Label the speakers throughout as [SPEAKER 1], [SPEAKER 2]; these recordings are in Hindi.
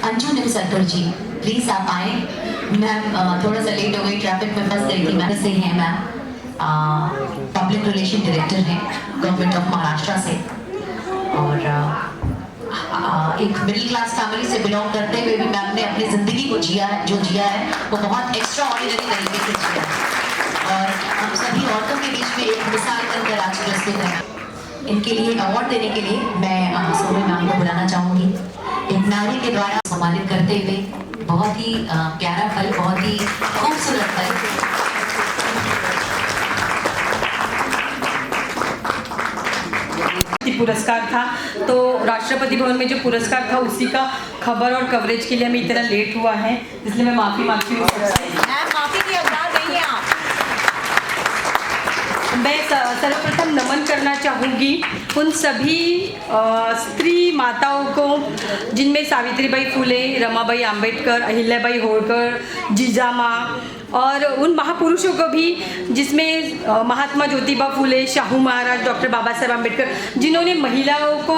[SPEAKER 1] अंजू निमसरकर जी, प्लीज आप आए। मैम थोड़ा सा लेट हो गई, ट्रैफिक में फंस गई थी। मैम से हैं मैम, पब्लिक रिलेशन डायरेक्टर हैं गवर्नमेंट ऑफ महाराष्ट्र से, और एक मिडिल क्लास फैमिली से बिलोंग करते हुए भी मैम ने अपनी जिंदगी को जिया है, जो जिया है वो बहुत एक्स्ट्रा ऑर्डिनरी तरीके से जिया है, और हम सभी औरतों के बीच में एक मिसाल बनकर आज प्रस्तुत है। इनके लिए अवार्ड देने के लिए मैं सोमी मैम को बुलाना चाहूंगी। एक नारी के द्वारा सम्मानित करते हुए बहुत ही प्यारा पल, बहुत ही खूबसूरत पल।
[SPEAKER 2] पुरस्कार था, तो राष्ट्रपति भवन में जो पुरस्कार था उसी का खबर और कवरेज के लिए हमें इतना लेट हुआ है, इसलिए मैं माफी मांगती हूँ।
[SPEAKER 3] माफी की हकदार नहीं है आप।
[SPEAKER 2] मैं सर्वप्रथम नमन करना चाहूँगी उन सभी स्त्री माताओं को जिनमें सावित्रीबाई फुले, रमाबाई आंबेडकर, अहिल्याबाई होळकर, जिजामा, और उन महापुरुषों को भी जिसमें महात्मा ज्योतिबा फुले, शाहू महाराज, डॉक्टर बाबा साहेब आम्बेडकर, जिन्होंने महिलाओं को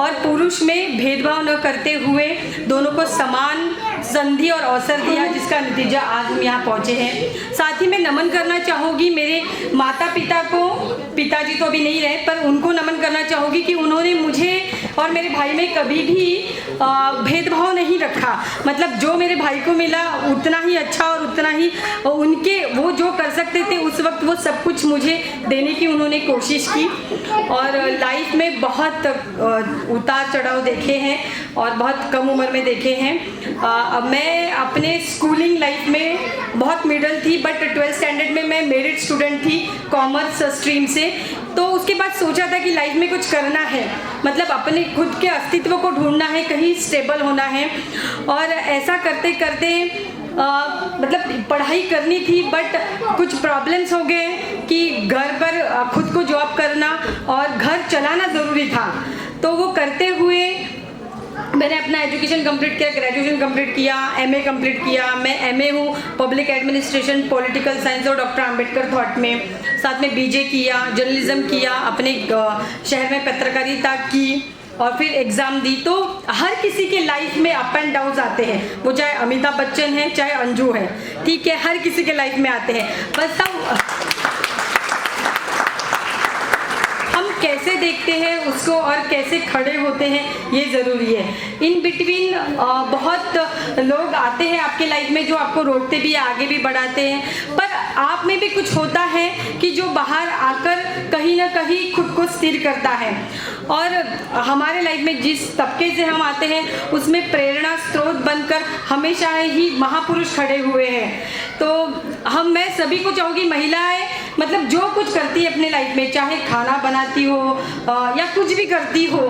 [SPEAKER 2] और पुरुष में भेदभाव न करते हुए दोनों को समान संधि और अवसर दिया, जिसका नतीजा आज हम यहाँ पहुँचे हैं। साथ ही मैं नमन करना चाहूँगी मेरे माता पिता को, पिताजी तो अभी नहीं रहे पर उनको नमन करना चाहूँगी कि उन्होंने मुझे और मेरे भाई में कभी भी भेदभाव नहीं रखा। मतलब जो मेरे भाई को मिला उतना ही अच्छा और उतना ही उनके वो जो कर सकते थे उस वक्त वो सब कुछ मुझे देने की उन्होंने कोशिश की। और लाइफ में बहुत उतार चढ़ाव देखे हैं और बहुत कम उम्र में देखे हैं। मैं अपने स्कूलिंग लाइफ में बहुत मिडल थी, बट 12th स्टैंडर्ड में मैं मेरिट स्टूडेंट थी कॉमर्स स्ट्रीम से। तो उसके बाद सोचा था कि लाइफ में कुछ करना है, मतलब अपने खुद के अस्तित्व को ढूंढना है, कहीं स्टेबल होना है। और ऐसा करते करते मतलब पढ़ाई करनी थी, बट कुछ प्रॉब्लम्स हो गए कि घर पर खुद को जॉब करना और घर चलाना ज़रूरी था। तो वो करते हुए मैंने अपना एजुकेशन कंप्लीट किया, ग्रेजुएशन कंप्लीट किया, एमए कंप्लीट किया। मैं एमए हूँ पब्लिक एडमिनिस्ट्रेशन, पॉलिटिकल साइंस और डॉक्टर अंबेडकर थॉट में। साथ में बीजे किया, जर्नलिज्म किया, अपने शहर में पत्रकारिता की और फिर एग्ज़ाम दी। तो हर किसी के लाइफ में अप एंड डाउन आते हैं, वो चाहे अमिताभ बच्चन है चाहे अंजू है, ठीक है, हर किसी के लाइफ में आते हैं। बस हम कैसे देखते हैं उसको और कैसे खड़े होते हैं ये ज़रूरी है। इन बिटवीन बहुत लोग आते हैं आपके लाइफ में जो आपको रोकते भी आगे भी बढ़ाते हैं, पर आप में भी कुछ होता है कि जो बाहर आकर कहीं ना कहीं खुद को स्थिर करता है। और हमारे लाइफ में जिस तबके से हम आते हैं उसमें प्रेरणा स्रोत बनकर हमेशा ही महापुरुष खड़े हुए हैं। तो मैं सभी को चाहूँगी, महिलाएं मतलब जो कुछ करती है अपने लाइफ में, चाहे खाना बनाती हो या कुछ भी करती हो,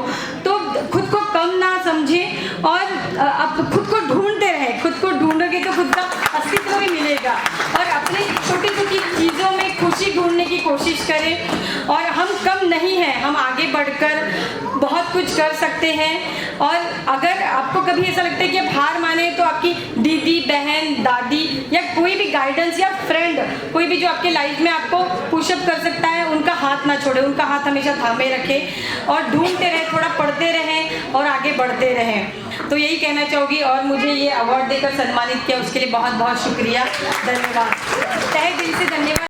[SPEAKER 2] तो खुद को कम ना समझे और अब खुद को ढूंढते रहे। खुद को ढूंढोगे तो खुद का अस्तित्व भी मिलेगा, और अपनी छोटी छोटी चीज़ों में खुशी ढूंढने की कोशिश करें। और हम कम नहीं हैं, हम आगे बढ़कर बहुत कुछ कर सकते हैं। और अगर आपको कभी ऐसा लगता है कि आप हार माने, तो आपकी दीदी, बहन, दादी या कोई भी गाइडेंस या फ्रेंड, कोई भी जो आपके लाइफ में आपको पुशअप कर सकता है, उनका हाथ ना छोड़े, उनका हाथ हमेशा थामे रखें और ढूंढते रहें, थोड़ा पढ़ते रहें और आगे बढ़ते रहें। तो यही कहना चाहूँगी। और मुझे ये अवार्ड देकर सम्मानित किया उसके लिए बहुत बहुत शुक्रिया, धन्यवाद, तहे दिल से धन्यवाद।